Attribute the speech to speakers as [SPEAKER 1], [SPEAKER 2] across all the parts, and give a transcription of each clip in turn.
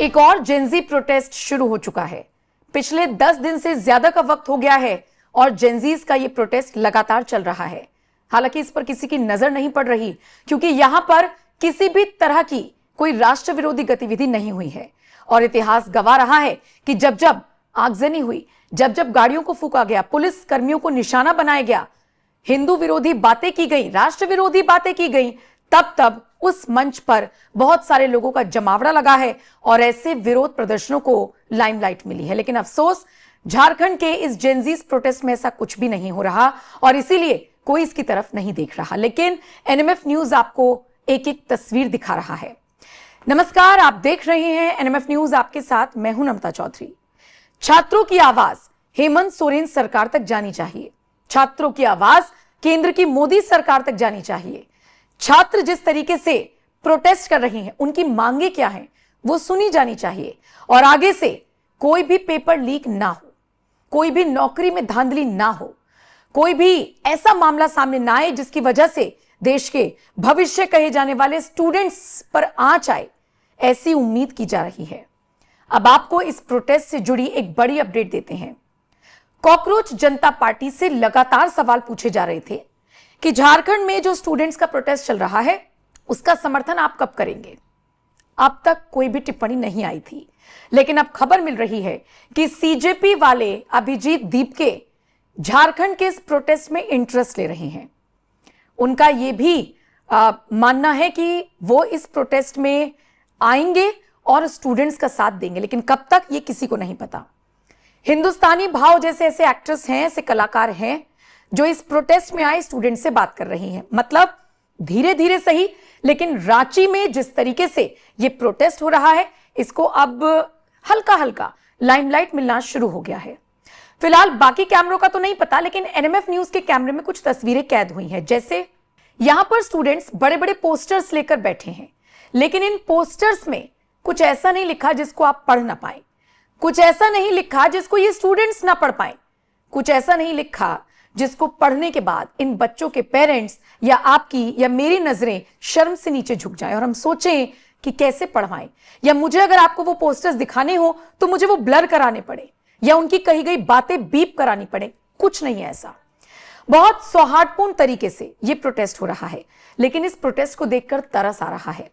[SPEAKER 1] एक और Gen Z protest शुरू हो चुका है। पिछले 10 दिन से ज्यादा का वक्त हो गया है और जेंजीज का ये प्रोटेस्ट लगातार चल रहा है। हालांकि इस पर किसी की नजर नहीं पड़ रही क्योंकि यहां पर किसी भी तरह की कोई राष्ट्र विरोधी गतिविधि नहीं हुई है और इतिहास गवाह रहा है कि जब जब आगजनी हुई, जब जब गाड़ियों को फूंका गया, पुलिस कर्मियों को निशाना बनाया गया, हिंदू विरोधी बातें की गई, राष्ट्र विरोधी बातें की गई, तब तब उस मंच पर बहुत सारे लोगों का जमावड़ा लगा है और ऐसे विरोध प्रदर्शनों को लाइमलाइट मिली है। लेकिन अफसोस, झारखंड के इस जेंजीज प्रोटेस्ट में ऐसा कुछ भी नहीं हो रहा और इसीलिए कोई इसकी तरफ नहीं देख रहा। लेकिन एनएमएफ न्यूज आपको एक एक तस्वीर दिखा रहा है। नमस्कार, आप देख रहे हैं एनएमएफ न्यूज, आपके साथ मैं हूं नम्रता चौधरी। छात्रों की आवाज हेमंत सोरेन सरकार तक जानी चाहिए। छात्रों की आवाज केंद्र की मोदी सरकार तक जानी चाहिए। छात्र जिस तरीके से प्रोटेस्ट कर रहे हैं, उनकी मांगे क्या हैं, वो सुनी जानी चाहिए और आगे से कोई भी पेपर लीक ना हो, कोई भी नौकरी में धांधली ना हो, कोई भी ऐसा मामला सामने ना आए जिसकी वजह से देश के भविष्य कहे जाने वाले स्टूडेंट्स पर आंच आए, ऐसी उम्मीद की जा रही है। अब आपको इस प्रोटेस्ट से जुड़ी एक बड़ी अपडेट देते हैं। कॉकरोच जनता पार्टी से लगातार सवाल पूछे जा रहे थे कि झारखंड में जो स्टूडेंट्स का प्रोटेस्ट चल रहा है उसका समर्थन आप कब करेंगे। अब तक कोई भी टिप्पणी नहीं आई थी, लेकिन अब खबर मिल रही है कि सीजेपी वाले अभिजीत दीपके झारखंड के इस प्रोटेस्ट में इंटरेस्ट ले रहे हैं। उनका यह भी मानना है कि वो इस प्रोटेस्ट में आएंगे और स्टूडेंट्स का साथ देंगे, लेकिन कब तक ये किसी को नहीं पता। हिंदुस्तानी भाव जैसे ऐसे एक्ट्रेस हैं, ऐसे कलाकार हैं जो इस प्रोटेस्ट में आए स्टूडेंट से बात कर रही हैं। मतलब धीरे धीरे सही, लेकिन रांची में जिस तरीके से ये प्रोटेस्ट हो रहा है, इसको अब हल्का हल्का लाइमलाइट मिलना शुरू हो गया है। फिलहाल बाकी कैमरों का तो नहीं पता, लेकिन एनएमएफ न्यूज के कैमरे में कुछ तस्वीरें कैद हुई हैं। जैसे यहां पर स्टूडेंट्स बड़े बड़े पोस्टर्स लेकर बैठे हैं, लेकिन इन पोस्टर्स में कुछ ऐसा नहीं लिखा जिसको आप पढ़ ना पाए, कुछ ऐसा नहीं लिखा जिसको ये स्टूडेंट्स ना पढ़ पाए, कुछ ऐसा नहीं लिखा जिसको पढ़ने के बाद इन बच्चों के पेरेंट्स या आपकी या मेरी नजरें शर्म से नीचे झुक जाएं और हम सोचें कि कैसे पढ़वाएं, या मुझे अगर आपको वो पोस्टर्स दिखाने हो तो मुझे वो ब्लर कराने पड़े या उनकी कही गई बातें बीप करानी पड़े। कुछ नहीं है ऐसा। बहुत सौहार्दपूर्ण तरीके से ये प्रोटेस्ट हो रहा है, लेकिन इस प्रोटेस्ट को देखकर तरस आ रहा है।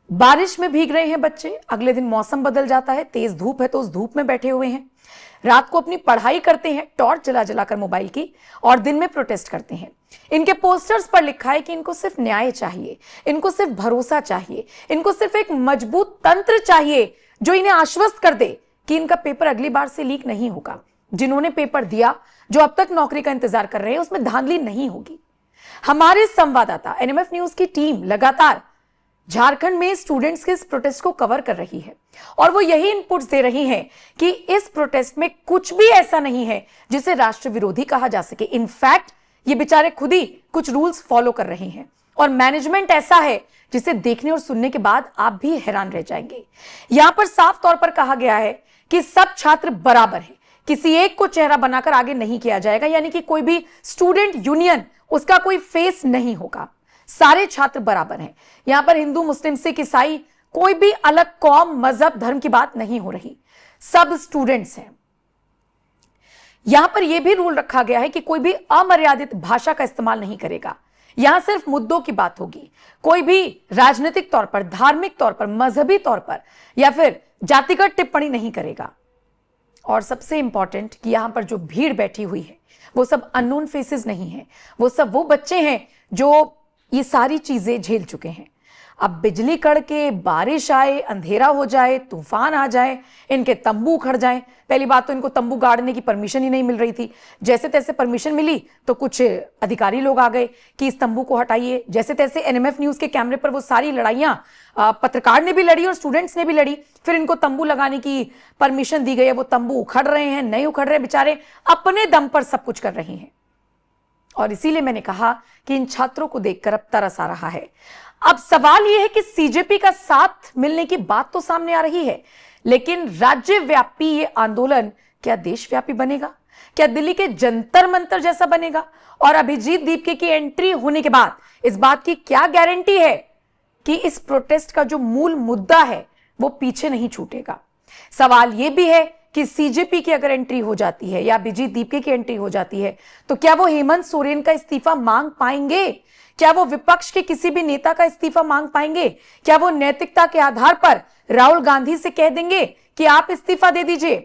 [SPEAKER 1] बारिश में भीग रहे हैं बच्चे, अगले दिन मौसम बदल जाता है, तेज धूप है तो उस धूप में बैठे हुए हैं, रात को अपनी पढ़ाई करते हैं टॉर्च जला जलाकर मोबाइल की, और दिन में प्रोटेस्ट करते हैं। इनके पोस्टर्स पर लिखा है कि इनको सिर्फ न्याय चाहिए, इनको सिर्फ भरोसा चाहिए, इनको सिर्फ एक मजबूत तंत्र चाहिए जो इन्हें आश्वस्त कर दे कि इनका पेपर अगली बार से लीक नहीं होगा। जिन्होंने पेपर दिया, जो अब तक नौकरी का इंतजार कर रहे हैं, उसमें धांधली नहीं होगी। हमारे संवाददाता एनएमएफ न्यूज की टीम लगातार झारखंड में स्टूडेंट्स के इस प्रोटेस्ट को कवर कर रही है और वो यही इनपुट्स दे रही हैं कि इस प्रोटेस्ट में कुछ भी ऐसा नहीं है जिसे राष्ट्र विरोधी कहा जा सके। इनफैक्ट ये बेचारे खुद ही कुछ रूल्स फॉलो कर रहे हैं और मैनेजमेंट ऐसा है जिसे देखने और सुनने के बाद आप भी हैरान रह जाएंगे। यहां पर साफ तौर पर कहा गया है कि सब छात्र बराबर हैं, किसी एक को चेहरा बनाकर आगे नहीं किया जाएगा, यानी कि कोई भी स्टूडेंट यूनियन उसका कोई फेस नहीं होगा। सारे छात्र बराबर हैं। यहां पर हिंदू, मुस्लिम, सिख, ईसाई, कोई भी अलग कौम, मजहब, धर्म की बात नहीं हो रही, सब स्टूडेंट्स हैं। यहां पर यह भी रूल रखा गया है कि कोई भी अमर्यादित भाषा का इस्तेमाल नहीं करेगा। यहां सिर्फ मुद्दों की बात होगी। कोई भी राजनीतिक तौर पर, धार्मिक तौर पर, मजहबी तौर पर या फिर जातिगत टिप्पणी नहीं करेगा। और सबसे इंपॉर्टेंट कि यहां पर जो भीड़ बैठी हुई है वो सब अननोन फेसेस नहीं है, वो सब वो बच्चे हैं जो ये सारी चीजें झेल चुके हैं। अब बिजली कड़के, बारिश आए, अंधेरा हो जाए, तूफान आ जाए, इनके तंबू उखड़ जाए। पहली बात तो इनको तंबू गाड़ने की परमिशन ही नहीं मिल रही थी। जैसे तैसे परमिशन मिली तो कुछ अधिकारी लोग आ गए कि इस तंबू को हटाइए। जैसे तैसे एनएमएफ न्यूज के कैमरे पर वो सारी लड़ाइयां पत्रकार ने भी लड़ी और स्टूडेंट्स ने भी लड़ी। फिर इनको तंबू लगाने की परमिशन दी गई है। वो तंबू उखड़ रहे हैं, नहीं उखड़ रहे, बेचारे अपने दम पर सब कुछ कर रहे हैं। और इसीलिए मैंने कहा कि इन छात्रों को देखकर अब तरस आ रहा है। अब सवाल यह है कि सीजेपी का साथ मिलने की बात तो सामने आ रही है, लेकिन राज्यव्यापी ये आंदोलन क्या देशव्यापी बनेगा? क्या दिल्ली के जंतर मंतर जैसा बनेगा? और अभिजीत दीपके की एंट्री होने के बाद इस बात की क्या गारंटी है कि इस प्रोटेस्ट का जो मूल मुद्दा है वो पीछे नहीं छूटेगा। सवाल यह भी है कि सीजेपी की अगर एंट्री हो जाती है या अभिजीत दीपके की एंट्री हो जाती है तो क्या वो हेमंत सोरेन का इस्तीफा मांग पाएंगे? क्या वो विपक्ष के किसी भी नेता का इस्तीफा मांग पाएंगे? क्या वो नैतिकता के आधार पर राहुल गांधी से कह देंगे कि आप इस्तीफा दे दीजिए?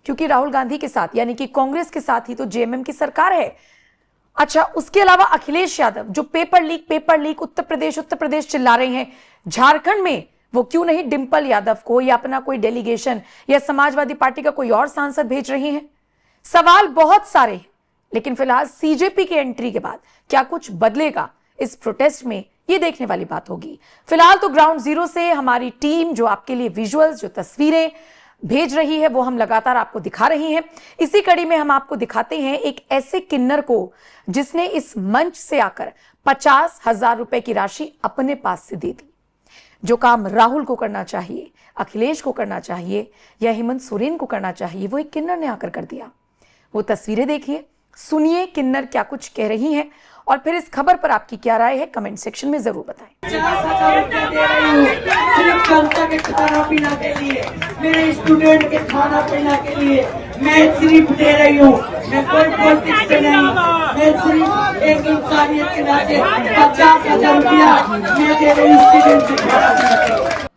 [SPEAKER 1] क्योंकि राहुल गांधी के साथ यानी कि कांग्रेस के साथ ही तो जेएमएम की सरकार है। अच्छा, उसके अलावा अखिलेश यादव जो पेपर लीक उत्तर प्रदेश चिल्ला रहे हैं, झारखंड में वो क्यों नहीं डिंपल यादव को या अपना कोई डेलीगेशन या समाजवादी पार्टी का कोई और सांसद भेज रहे हैं? सवाल बहुत सारे हैं, लेकिन फिलहाल सीजेपी की एंट्री के बाद क्या कुछ बदलेगा इस प्रोटेस्ट में, ये देखने वाली बात होगी। फिलहाल तो ग्राउंड जीरो से हमारी टीम जो आपके लिए विजुअल्स, जो तस्वीरें भेज रही है वो हम लगातार आपको दिखा रही हैं। इसी कड़ी में हम आपको दिखाते हैं एक ऐसे किन्नर को जिसने इस मंच से आकर 50,000 रुपए की राशि अपने पास से दे दी। जो काम राहुल को करना चाहिए, अखिलेश को करना चाहिए या हेमंत सोरेन को करना चाहिए, वो एक किन्नर ने आकर कर दिया। वो तस्वीरें देखिए, सुनिए किन्नर क्या कुछ कह रही हैं और फिर इस खबर पर आपकी क्या राय है कमेंट सेक्शन में जरूर बताएं।
[SPEAKER 2] 50,000 रुपए दे रही हूँ सिर्फ जनता के खाना पीना के लिए, मेरे स्टूडेंट के खाना पीना के लिए मैं सिर्फ दे रही हूँ। मैं कोई पॉलिटिक्स से नहीं, मैं सिर्फ एक इंसानियत के नाते 50,000 रुपया मैं दे रही हूँ स्टूडेंट के खाना पीना के लिए।